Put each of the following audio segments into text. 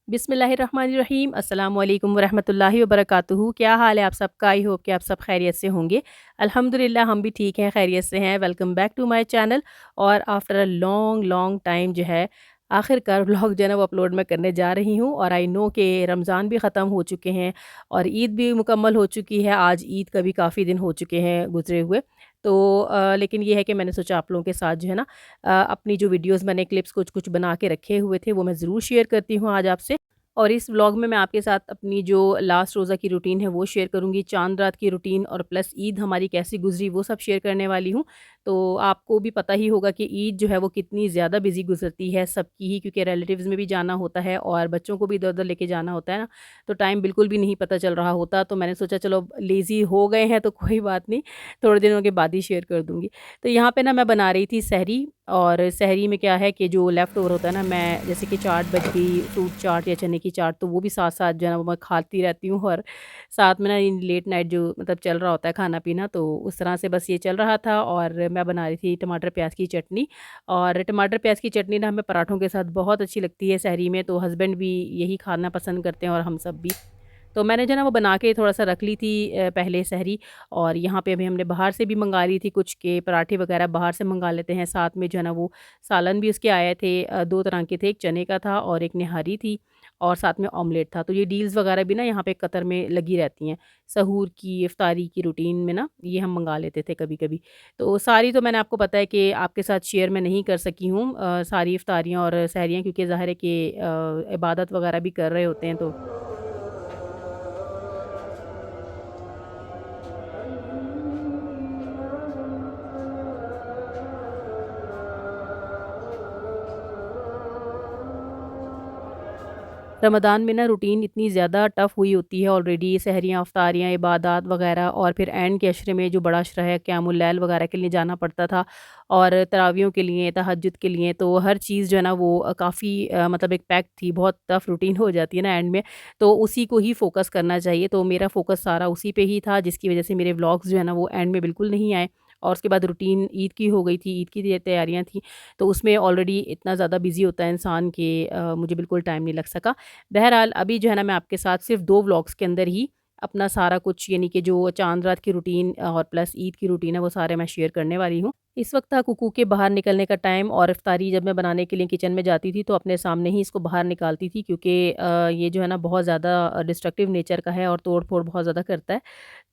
बिस्मिल्लाहिर्रहमानिर्रहीम अस्सलाम वालेकुम वरहमतुल्लाहि वबरकातुहू। क्या हाल है आप सबका? आई होप कि आप सब खैरियत से होंगे। अल्हम्दुलिल्लाह हम भी ठीक हैं, खैरियत से हैं। Welcome back to my channel. और after a long long time जो है आखिरकार व्लॉग जो है ना वो अपलोड मैं करने जा रही हूँ। और आई नो कि रमज़ान भी ख़त्म हो चुके हैं और ईद भी मुकम्मल हो चुकी है। आज ईद का भी काफ़ी दिन हो चुके हैं गुज़रे हुए। तो लेकिन ये है कि मैंने सोचा आप लोगों के साथ जो है ना अपनी जो वीडियोज़ मैंने क्लिप्स कुछ बना के रखे हुए थे वो मैं ज़रूर शेयर करती हूँ आज आपसे। और इस व्लॉग में मैं आपके साथ अपनी जो लास्ट रोज़ा की रूटीन है वो शेयर करूँगी, चाँद रात की रूटीन और प्लस ईद हमारी कैसी गुज़री वो सब शेयर करने वाली हूँ। तो आपको भी पता ही होगा कि ईद जो है वो कितनी ज़्यादा बिज़ी गुज़रती है सबकी ही, क्योंकि रिलेटिव्स में भी जाना होता है और बच्चों को भी इधर-उधर लेके जाना होता है ना, तो टाइम बिल्कुल भी नहीं पता चल रहा होता। तो मैंने सोचा चलो लेज़ी हो गए हैं तो कोई बात नहीं, थोड़े दिनों के बाद ही शेयर कर दूँगी। तो यहाँ पे ना मैं बना रही थी सहरी। और सहरी में क्या है कि जो लेफ़्ट ओवर होता है ना, मैं जैसे कि चाट बच गई, फ्रूट चाट या चने की चाट, तो वो भी साथ-साथ जो है ना वो मैं खाती रहती हूँ। और साथ में ना इन लेट नाइट जो मतलब चल रहा होता है खाना-पीना, तो उस तरह से बस ये चल रहा था। और मैं बना रही थी टमाटर प्याज़ की चटनी। और टमाटर प्याज़ की चटनी ना हमें पराठों के साथ बहुत अच्छी लगती है सहरी में, तो हस्बैंड भी यही खाना पसंद करते हैं और हम सब भी। तो मैंने जो है ना वो बना के थोड़ा-सा रख ली थी पहले सहरी। और यहाँ पे अभी हमने बाहर से भी मँगा ली थी कुछ, के पराठे वग़ैरह बाहर से मँगा लेते हैं। साथ में जो है ना वो सालन भी उसके आए थे, 2 तरह के थे, एक चने का था और एक निहारी थी और साथ में ऑमलेट था। तो ये डील्स वग़ैरह भी ना यहाँ पे कतर में लगी रहती हैं। सहूर की, इफ्तारी की रूटीन में ना ये हम मँगा लेते थे कभी-कभी। तो सारी तो मैंने आपको पता है कि आपके साथ शेयर मैं नहीं कर सकी हूँ सारी इफ्तारियाँ और सहरियाँ, क्योंकि ज़ाहिर है कि इबादत वग़ैरह भी कर रहे होते हैं तो। रमज़ान में ना रूटीन इतनी ज़्यादा टफ़ हुई होती है ऑलरेडी, सहरियाँ, इफ्तारियाँ, इबादत वग़ैरह, और फिर एंड के अशरे में जो बड़ा अशरा है क़यामुल लैल वग़ैरह के लिए जाना पड़ता था और तरावियों के लिए, तहज्जुद के लिए, तो हर चीज़ जो है ना वो काफ़ी मतलब एक पैक थी, बहुत टफ़ रूटीन हो जाती है ना एंड में, तो उसी को ही फ़ोकस करना चाहिए। तो मेरा फ़ोकस सारा उसी पे ही था, जिसकी वज़ह से मेरे व्लॉग्स जो है ना वो एंड में बिल्कुल नहीं आए। और उसके बाद रूटीन ईद की हो गई थी, ईद की तैयारियाँ थी, तो उसमें ऑलरेडी इतना ज़्यादा बिज़ी होता है इंसान कि मुझे बिल्कुल टाइम नहीं लग सका। बहरहाल अभी जो है ना मैं आपके साथ सिर्फ़ 2 व्लॉग्स के अंदर ही अपना सारा कुछ, यानी कि जो चाँद रात की रूटीन और प्लस ईद की रूटीन है वो सारे मैं शेयर करने वाली हूँ। इस वक़्त था कुकू के बाहर निकलने का टाइम, और इफ्तारी जब मैं बनाने के लिए किचन में जाती थी तो अपने सामने ही इसको बाहर निकालती थी, क्योंकि ये जो है ना बहुत ज़्यादा डिस्ट्रक्टिव नेचर का है और तोड़-फोड़ बहुत ज़्यादा करता है।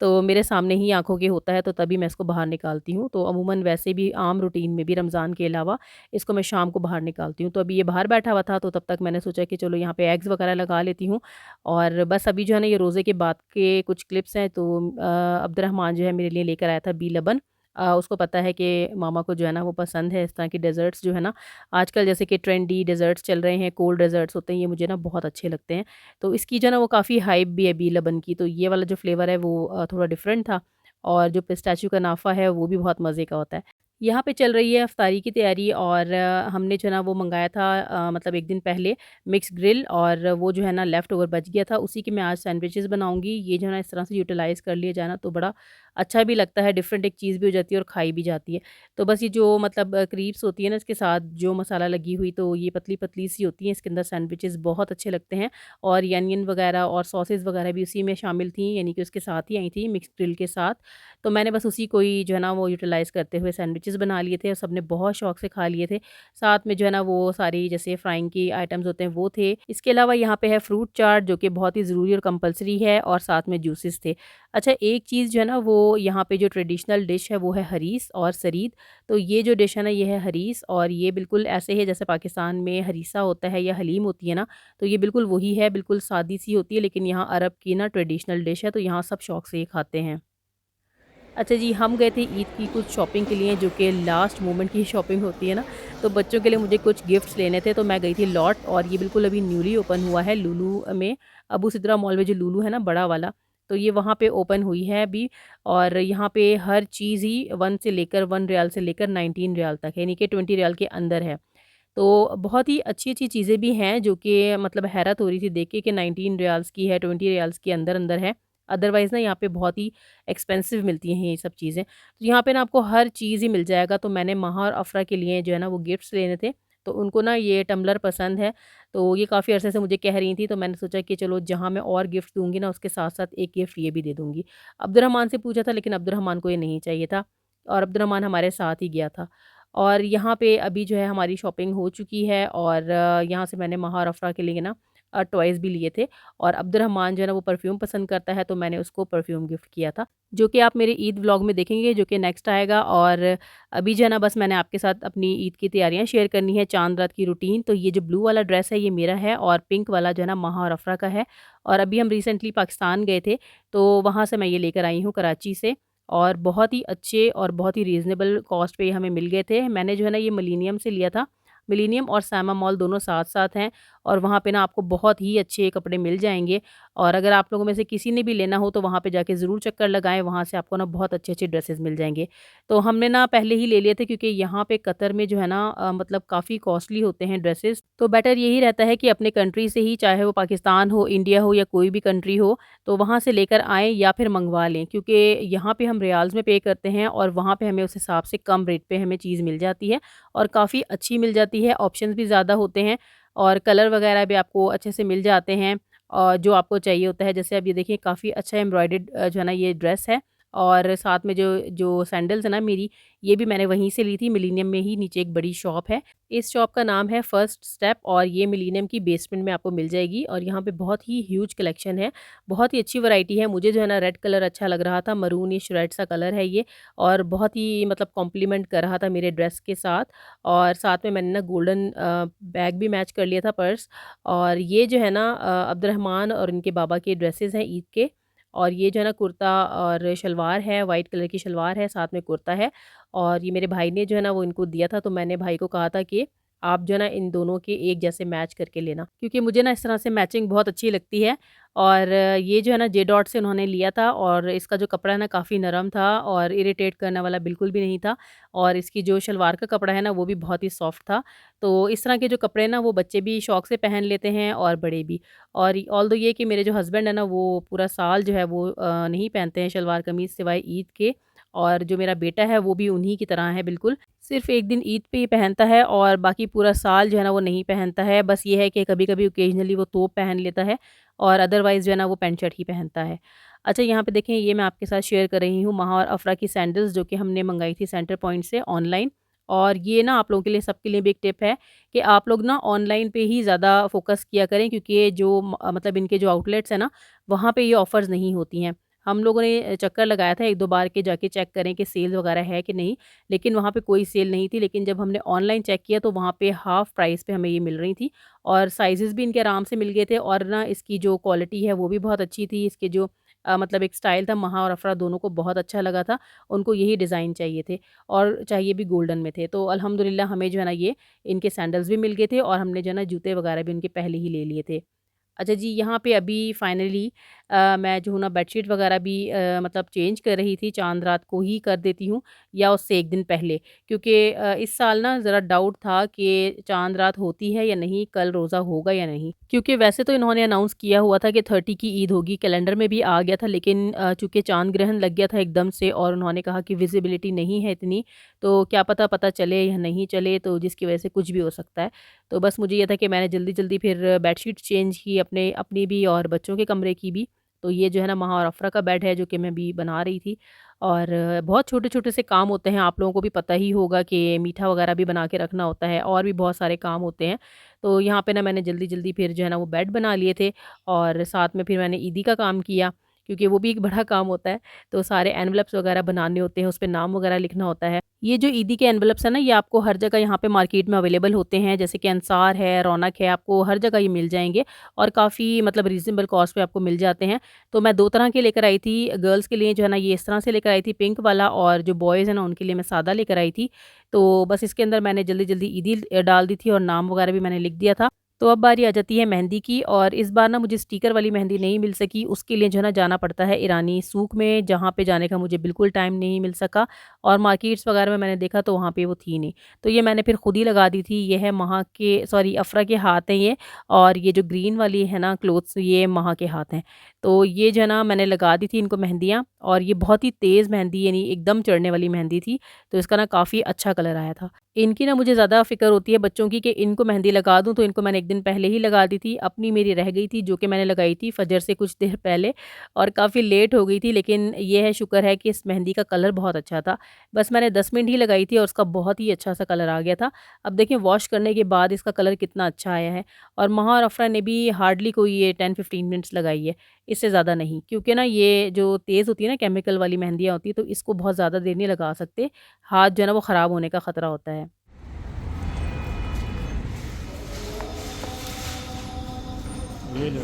तो मेरे सामने ही आँखों के होता है, तो तभी मैं इसको बाहर निकालती हूँ। तो अमूमन वैसे भी आम रूटीन में भी रमज़ान के अलावा इसको मैं शाम को बाहर निकालती हूँ। तो अभी ये बाहर बैठा हुआ था, तो तब तक मैंने सोचा कि चलो यहाँ पे एग्स वगैरह लगा लेती हूँ। और बस अभी जो है ना ये रोज़े के बाद के कुछ क्लिप्स हैं, तो अब्दुर्रहमान जो है मेरे लिए लेकर आया था बी लबन। उसको पता है कि मामा को जो है ना वो पसंद है इस तरह की डेज़र्ट्स, जो है ना आजकल जैसे कि ट्रेंडी डेज़र्ट्स चल रहे हैं, कोल्ड डेज़र्ट्स होते हैं, ये मुझे ना बहुत अच्छे लगते हैं। तो इसकी जो है ना वो काफ़ी हाइप भी है बी लबन की, तो ये वाला जो फ्लेवर है वो थोड़ा डिफरेंट था। और जो पिस्ताचियो का नाफ़ा है वो भी बहुत मज़े का होता है। यहाँ पे चल रही है इफ्तारी की तैयारी, और हमने जो है ना वो मँगाया था मतलब 1 दिन पहले मिक्स ग्रिल, और वो जो है ना लेफ़्ट ओवर बच गया था, उसी के मैं आज सैंडविचेज़ बनाऊँगी। ये जो है ना इस तरह से यूटिलाइज़ कर लिया जाए ना तो बड़ा अच्छा भी लगता है, डिफरेंट एक चीज़ भी हो जाती है और खाई भी जाती है। तो बस ये जो मतलब क्रीप्स होती है ना इसके साथ जो मसाला लगी हुई, तो ये पतली-पतली सी होती हैं, इसके अंदर सैंडविचेज़ बहुत अच्छे लगते हैं। और ये अनियन वगैरह और सॉसेज़ वगैरह भी उसी में शामिल थी, यानी कि उसके साथ ही आई थी मिक्स ग्रिल के साथ। तो मैंने बस उसी को ही जो है ना वो यूटिलाइज़ करते हुए सैंडविचेज़ बना लिए थे और सबने बहुत शौक से खा लिए थे। साथ में जो है ना वो सारी जैसे फ्राइंग की आइटम्स होते हैं वो थे। इसके अलावा यहाँ पे है फ्रूट चाट, जो कि बहुत ही ज़रूरी और कंपल्सरी है, और साथ में जूसेस थे। अच्छा, एक चीज़ जो है ना वो यहाँ पे जो ट्रेडिशनल डिश है वो है हरीस और सरीद। तो ये जो डिश है ना ये है हरीस, और ये बिल्कुल ऐसे है जैसे पाकिस्तान में हरीसा होता है या हलीम होती है ना, तो ये बिल्कुल वही है, बिल्कुल सादी सी होती है, लेकिन यहाँ अरब की ना ट्रेडिशनल डिश है, तो यहाँ सब शौक से ये खाते हैं। अच्छा जी, हम गए थे ईद की कुछ शॉपिंग के लिए, जो कि लास्ट मोमेंट की शॉपिंग होती है ना, तो बच्चों के लिए मुझे कुछ गिफ्ट्स लेने थे, तो मैं गई थी लॉट, और ये बिल्कुल अभी न्यूली ओपन हुआ है लुलु में, अबू सिद्रा मॉल में जो लुलु है ना बड़ा वाला, तो ये वहाँ पे ओपन हुई है अभी। और यहाँ पे हर चीज़ ही 1 से लेकर 1 रियाल से लेकर 19 रियाल तक है, यानी कि 20 रियाल के अंदर है। तो बहुत ही अच्छी-अच्छी चीज़ें भी हैं, जो कि मतलब हैरत हो रही थी देख के कि 19 रियाल्स की है, 20 रियाल्स के अंदर-अंदर है। अदरवाइज़ ना यहाँ पे बहुत ही एक्सपेंसिव मिलती हैं ये सब चीज़ें। तो यहाँ पे ना आपको हर चीज़ ही मिल जाएगा, तो मैंने माहा और अफ़रा के लिए जो है ना वो गिफ्ट्स लेने थे। तो उनको ना ये टम्बलर पसंद है। तो ये काफ़ी अरसे से मुझे कह रही थी, तो मैंने सोचा कि चलो जहाँ मैं और गिफ्ट दूँगी ना उसके साथ-साथ एक गिफ्ट ये भी दे दूँगी। अब्दुर्रहमान से पूछा था लेकिन अब्दुर्रहमान को ये नहीं चाहिए था और अब्दुर्रहमान हमारे साथ ही गया था। और यहाँ पे अभी जो है हमारी शॉपिंग हो चुकी है और यहाँ से मैंने महा और अफ़रा के लिए ना टॉयज़ भी लिए थे और अब्दुर्रहमान जो है ना वो परफ्यूम पसंद करता है, तो मैंने उसको परफ्यूम गिफ्ट किया था, जो कि आप मेरे ईद व्लॉग में देखेंगे जो कि नेक्स्ट आएगा। और अभी जो है ना बस मैंने आपके साथ अपनी ईद की तैयारियाँ शेयर करनी है, चाँद रात की रूटीन। तो ये जो ब्लू वाला ड्रेस है ये मेरा है और पिंक वाला जो है ना महा और अफ़रा का है। और अभी हम रिसेंटली पाकिस्तान गए थे, तो वहाँ से मैं ये लेकर आई हूँ कराची से और बहुत ही अच्छे और बहुत ही रीज़नेबल कॉस्ट पे ये हमें मिल गए थे। मैंने जो है ना ये मिलेनियम से लिया था। मिलेनियम और सामा मॉल दोनों साथ-साथ हैं और वहाँ पे ना आपको बहुत ही अच्छे कपड़े मिल जाएँगे। और अगर आप लोगों में से किसी ने भी लेना हो तो वहाँ पे जाके ज़रूर चक्कर लगाएँ, वहाँ से आपको ना बहुत अच्छे-अच्छे ड्रेसेस मिल जाएँगे। तो हमने ना पहले ही ले लिए थे क्योंकि यहाँ पे कतर में जो है ना मतलब काफ़ी कॉस्टली होते हैं ड्रेसेस। तो बेटर यही रहता है कि अपने कंट्री से ही, चाहे वो पाकिस्तान हो, इंडिया हो या कोई भी कंट्री हो, तो वहाँ से लेकर आएँ या फिर मँगवा लें, क्योंकि यहाँ पे हम रियाल्स में पे करते हैं और वहाँ पे हमें उस हिसाब से कम रेट पे हमें चीज़ मिल जाती है और काफ़ी अच्छी मिल जाती है, ऑप्शंस भी ज़्यादा होते हैं और कलर वगैरह भी आपको अच्छे से मिल जाते हैं और जो आपको चाहिए होता है। जैसे अब ये देखिए काफ़ी अच्छा एम्ब्रॉयडर्ड जो है ना ये ड्रेस है और साथ में जो जो सैंडल्स है ना मेरी, ये भी मैंने वहीं से ली थी, मिलेनियम में ही नीचे एक बड़ी शॉप है। इस शॉप का नाम है फर्स्ट स्टेप और ये मिलेनियम की बेसमेंट में आपको मिल जाएगी और यहाँ पे बहुत ही ह्यूज कलेक्शन है, बहुत ही अच्छी वैरायटी है। मुझे जो है ना रेड कलर अच्छा लग रहा था, मरूनिश रेड सा कलर है ये और बहुत ही मतलब कॉम्प्लीमेंट कर रहा था मेरे ड्रेस के साथ। और साथ में मैंने ना गोल्डन बैग भी मैच कर लिया था, पर्स। और ये जो है ना अब्दुर्रहमान और इनके बाबा के ड्रेसेस हैं ईद के। और ये जो है ना कुर्ता और शलवार है, वाइट कलर की शलवार है, साथ में कुर्ता है। और ये मेरे भाई ने जो है ना वो इनको दिया था, तो मैंने भाई को कहा था कि आप जो है ना इन दोनों के एक जैसे मैच करके लेना, क्योंकि मुझे ना इस तरह से मैचिंग बहुत अच्छी लगती है। और ये जो है ना जे डॉट से उन्होंने लिया था और इसका जो कपड़ा है ना काफ़ी नरम था और इरिटेट करने वाला बिल्कुल भी नहीं था। और इसकी जो शलवार का कपड़ा है ना वो भी बहुत ही सॉफ्ट था। तो इस तरह के जो कपड़े ना वो बच्चे भी शौक से पहन लेते हैं और बड़े भी। और ऑल्दो ये कि मेरे जो हस्बैंड है ना वो पूरा साल जो है वो नहीं पहनते हैं शलवार कमीज़ सिवाय ईद के। और जो मेरा बेटा है वो भी उन्हीं की तरह है बिल्कुल। सिर्फ़ एक दिन ईद पे ही पहनता है और बाकी पूरा साल जो है ना वो नहीं पहनता है। बस ये है कि कभी-कभी ओकेजनली वो तोप पहन लेता है और अदरवाइज़ जो है ना वो पैंट शर्ट ही पहनता है। अच्छा, यहाँ पे देखें ये मैं आपके साथ शेयर कर रही हूँ महा और अफ़रा की सैंडल्स, जो कि हमने मँगाई थी सेंटर पॉइंट से ऑनलाइन। और ये ना आप लोगों के लिए, सबके लिए भी एक टिप है कि आप लोग ना ऑनलाइन पे ही ज़्यादा फ़ोकस किया करें, क्योंकि ये जो मतलब इनके जो आउटलेट्स हैं ना, वहाँ पे ये ऑफ़र्स नहीं होती हैं। हम लोगों ने चक्कर लगाया था 1-2 बार कि जाके चेक करें कि सेल वगैरह है कि नहीं, लेकिन वहाँ पे कोई सेल नहीं थी। लेकिन जब हमने ऑनलाइन चेक किया तो वहाँ पे हाफ़ प्राइस पे हमें ये मिल रही थी और साइज़ेज़ भी इनके आराम से मिल गए थे और ना इसकी जो क्वालिटी है वो भी बहुत अच्छी थी। इसके जो मतलब एक स्टाइल था, महा और अफ़रा दोनों को बहुत अच्छा लगा था। उनको यही डिज़ाइन चाहिए थे और चाहिए भी गोल्डन में थे। तो अल्हम्दुलिल्लाह हमें जो है ना ये इनके सैंडल्स भी मिल गए थे और हमने जो है ना जूते वगैरह भी उनके पहले ही ले लिए थे। अच्छा जी, यहाँ पे अभी फाइनली मैं जो हूँ ना बेडशीट वगैरह भी मतलब चेंज कर रही थी, चाँद रात को ही कर देती हूँ या उससे 1 दिन पहले, क्योंकि इस साल ना ज़रा डाउट था कि चाँद रात होती है या नहीं, कल रोज़ा होगा या नहीं। क्योंकि वैसे तो इन्होंने अनाउंस किया हुआ था कि 30 की ईद होगी, कैलेंडर में भी आ गया था, लेकिन चूँकि चाँद ग्रहण लग गया था एकदम से और उन्होंने कहा कि विज़िबिलिटी नहीं है इतनी, तो क्या पता पता चले या नहीं चले, तो जिसकी वजह से कुछ भी हो सकता है। तो बस मुझे ये था कि मैंने जल्दी-जल्दी फिर बेडशीट चेंज की, अपनी भी और बच्चों के कमरे की भी। तो ये जो है ना महा और अफ़रा का बेड है जो कि मैं अभी बना रही थी। और बहुत छोटे-छोटे से काम होते हैं, आप लोगों को भी पता ही होगा कि मीठा वगैरह भी बना के रखना होता है और भी बहुत सारे काम होते हैं। तो यहाँ पे ना मैंने जल्दी-जल्दी फिर जो है ना वो बेड बना लिए थे और साथ में फिर मैंने ईदी का काम किया, क्योंकि वो भी एक बड़ा काम होता है। तो सारे एनवेलप्स वगैरह बनाने होते हैं, उसपे नाम वगैरह लिखना होता है। ये जो ईदी के एनवेलप्स हैं ना, ये आपको हर जगह यहाँ पे मार्केट में अवेलेबल होते हैं, जैसे कि अंसार है, रौनक है, आपको हर जगह ये मिल जाएँगे और काफ़ी मतलब रीज़नेबल कॉस्ट पे आपको मिल जाते हैं। तो मैं 2 तरह के लेकर आई थी, गर्ल्स के लिए जो है ना ये इस तरह से लेकर आई थी पिंक वाला, और जो बॉयज़ हैं ना उनके लिए मैं सादा लेकर आई थी। तो बस इसके अंदर मैंने जल्दी-जल्दी ईदी डाल दी थी और नाम वगैरह भी मैंने लिख दिया था। तो अब बारी आ जाती है मेहंदी की, और इस बार ना मुझे स्टिकर वाली मेहंदी नहीं मिल सकी। उसके लिए जो है ना जाना पड़ता है ईरानी सूक में, जहाँ पे जाने का मुझे बिल्कुल टाइम नहीं मिल सका, और मार्केट्स वगैरह में मैंने देखा तो वहाँ पे वो थी नहीं। तो ये मैंने फिर खुद ही लगा दी थी। ये है महा के, सॉरी, अफ़रा के हाथ हैं ये, और ये जो ग्रीन वाली है ना क्लोथ्स, ये महा के हाथ हैं। तो ये जो है ना मैंने लगा दी थी इनको मेहंदियाँ, और ये बहुत ही तेज़ मेहंदी, यानी एकदम चढ़ने वाली मेहंदी थी। तो इसका ना काफ़ी अच्छा कलर आया था। इनकी ना मुझे ज़्यादा फ़िक्र होती है बच्चों की, कि इनको मेहंदी लगा दूँ, तो इनको मैंने 1 दिन पहले ही लगा दी थी। अपनी मेरी रह गई थी, जो कि मैंने लगाई थी फ़जर से कुछ देर पहले, और काफ़ी लेट हो गई थी। लेकिन ये है, शुक्र है कि इस मेहंदी का कलर बहुत अच्छा था। बस मैंने 10 मिनट ही लगाई थी और उसका बहुत ही अच्छा-सा कलर आ गया था। अब देखिए वॉश करने के बाद इसका कलर कितना अच्छा आया है। और महा और अफ़रा ने भी हार्डली कोई ये 10-15 मिनट्स लगाई है, इससे ज़्यादा नहीं। क्योंकि ना ये जो तेज़ होती है ना, केमिकल वाली मेहंदियाँ होती हैं, तो इसको बहुत ज़्यादा देर नहीं लगा सकते। हाथ जो है ना वो ख़राब होने का खतरा होता है। ये लो।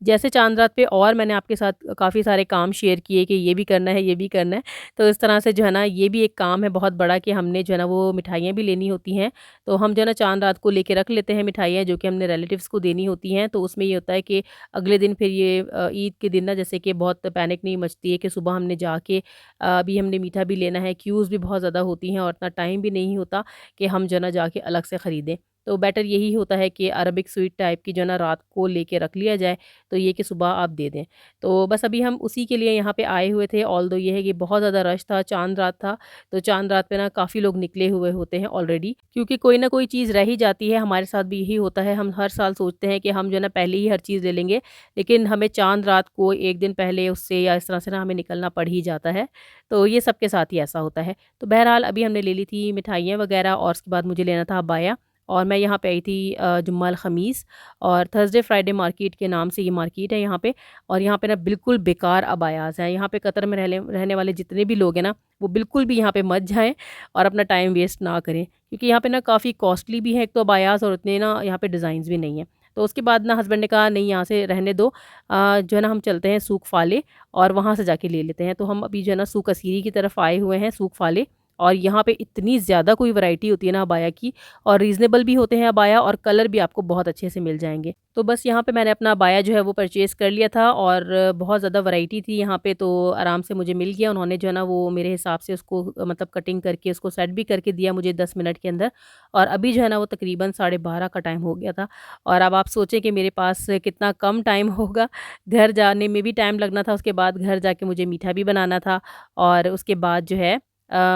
जैसे चाँद रात पे और मैंने आपके साथ काफ़ी सारे काम शेयर किए कि ये भी करना है, ये भी करना है। तो इस तरह से जो है ना ये भी एक काम है बहुत बड़ा, कि हमने जो है ना वो मिठाइयाँ भी लेनी होती हैं। तो हम जो है ना चाँद रात को लेके रख लेते हैं मिठाइयाँ, जो कि हमने रिलेटिव्स को देनी होती हैं। तो उसमें ये होता है कि अगले दिन फिर ये ईद के दिन ना, जैसे कि बहुत पैनिक नहीं मचती है कि सुबह हमने जाके अभी हमने मीठा भी लेना है, क्यूज़ भी बहुत ज़्यादा होती हैं, और इतना टाइम भी नहीं होता कि हम जो है ना जाके अलग से ख़रीदें। तो बेटर यही होता है कि अरबिक स्वीट टाइप की जो है ना रात को लेके रख लिया जाए, तो ये कि सुबह आप दे दें। तो बस अभी हम उसी के लिए यहाँ पे आए हुए थे, ऑल्दो ये है कि बहुत ज़्यादा रश था, चाँद रात था। तो चाँद रात पे ना काफ़ी लोग निकले हुए होते हैं ऑलरेडी, क्योंकि कोई ना कोई चीज़ रह ही जाती है। हमारे साथ भी यही होता है, हम हर साल सोचते हैं कि हम जो है ना पहले ही हर चीज़ ले लेंगे, लेकिन हमें चाँद रात को 1 दिन पहले उससे या इस तरह से ना हमें निकलना पड़ ही जाता है। तो ये सबके साथ ही ऐसा होता है। तो बहरहाल अभी हमने ले ली थी मिठाइयाँ वग़ैरह, और उसके बाद मुझे लेना था अबाया। और मैं यहाँ पे आई थी जुम्मा अल ख़मीस, और थर्सडे फ्राइडे मार्केट के नाम से ये मार्केट है यहाँ पे। और यहाँ पे ना बिल्कुल बेकार अबायाज़ हैं। यहाँ पे कतर में रहने वाले जितने भी लोग हैं ना, वो बिल्कुल भी यहाँ पे मत जाएँ और अपना टाइम वेस्ट ना करें, क्योंकि यहाँ पे ना काफ़ी कॉस्टली भी है एक तो अबायाज़, और उतने ना यहाँ पे डिज़ाइंस भी नहीं हैं। तो उसके बाद ना हस्बैंड ने कहा नहीं, यहाँ से रहने दो, जो है ना हम चलते हैं सूक फाले, और वहाँ से जाके ले लेते हैं। तो हम अभी जो है ना सूक असीरी की तरफ आए हुए हैं, सूक फाले। और यहाँ पे इतनी ज़्यादा कोई वैरायटी होती है ना अबाया की, और रीज़नेबल भी होते हैं अबाया, और कलर भी आपको बहुत अच्छे से मिल जाएँगे। तो बस यहाँ पे मैंने अपना अबाया जो है वो परचेज़ कर लिया था, और बहुत ज़्यादा वैरायटी थी यहाँ पे, तो आराम से मुझे मिल गया। उन्होंने जो है ना वो मेरे हिसाब से उसको मतलब कटिंग करके उसको सेट भी करके दिया मुझे 10 मिनट के अंदर। और अभी जो है ना वो तकरीबन 12:30 का टाइम हो गया था। और अब आप सोचें कि मेरे पास कितना कम टाइम होगा, घर जाने में भी टाइम लगना था, उसके बाद घर जाके मुझे मीठा भी बनाना था, और उसके बाद जो है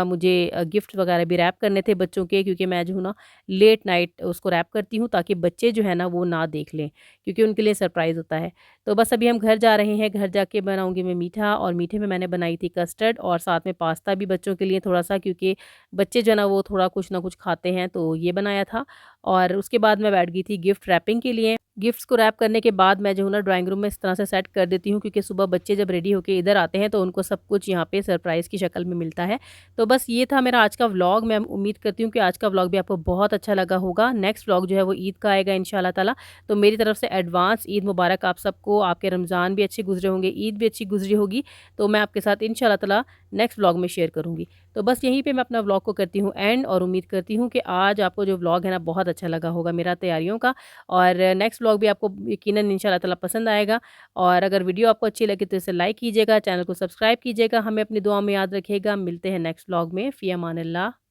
मुझे गिफ्ट वगैरह भी रैप करने थे बच्चों के, क्योंकि मैं जो हूँ ना लेट नाइट उसको रैप करती हूँ, ताकि बच्चे जो है ना वो ना देख लें, क्योंकि उनके लिए सरप्राइज़ होता है। तो बस अभी हम घर जा रहे हैं, घर जाके बनाऊँगी मैं मीठा, और मीठे में मैंने बनाई थी कस्टर्ड, और साथ में पास्ता भी बच्चों के लिए थोड़ा-सा, क्योंकि बच्चे जो है ना वो थोड़ा कुछ ना कुछ खाते हैं, तो ये बनाया था। और उसके बाद मैं बैठ गई थी गिफ्ट रैपिंग के लिए। गिफ्ट्स को रैप करने के बाद मैं जो हूँ ना ड्राइंग रूम में इस तरह से सेट कर देती हूँ, क्योंकि सुबह बच्चे जब रेडी होके इधर आते हैं तो उनको सब कुछ यहाँ पे सरप्राइज़ की शक्ल में मिलता है। तो बस ये था मेरा आज का व्लॉग। मैं उम्मीद करती हूँ कि आज का व्लॉग भी आपको बहुत अच्छा लगा होगा। नेक्स्ट व्लॉग जो है वो ईद का आएगा इंशाल्लाह ताला। तो मेरी तरफ से एडवांस ईद मुबारक आप सबको। आपके रमज़ान भी अच्छे गुज़रे होंगे, ईद भी अच्छी गुज़री होगी। तो मैं आपके साथ इंशाल्लाह ताला नेक्स्ट व्लॉग में शेयर करूँगी। तो बस यहीं पे मैं अपना व्लॉग को करती हूँ एंड, और उम्मीद करती हूँ कि आज आपको जो व्लॉग है ना बहुत अच्छा लगा होगा मेरा तैयारियों का। और नेक्स्ट व्लॉग भी आपको यकीनन इंशाल्लाह ताला पसंद आएगा। और अगर वीडियो आपको अच्छी लगे तो इसे लाइक कीजिएगा, चैनल को सब्सक्राइब कीजिएगा, हमें अपनी दुआ में याद रखिएगा। मिलते हैं नेक्स्ट व्लॉग में। फ़ी अमानिल्लाह।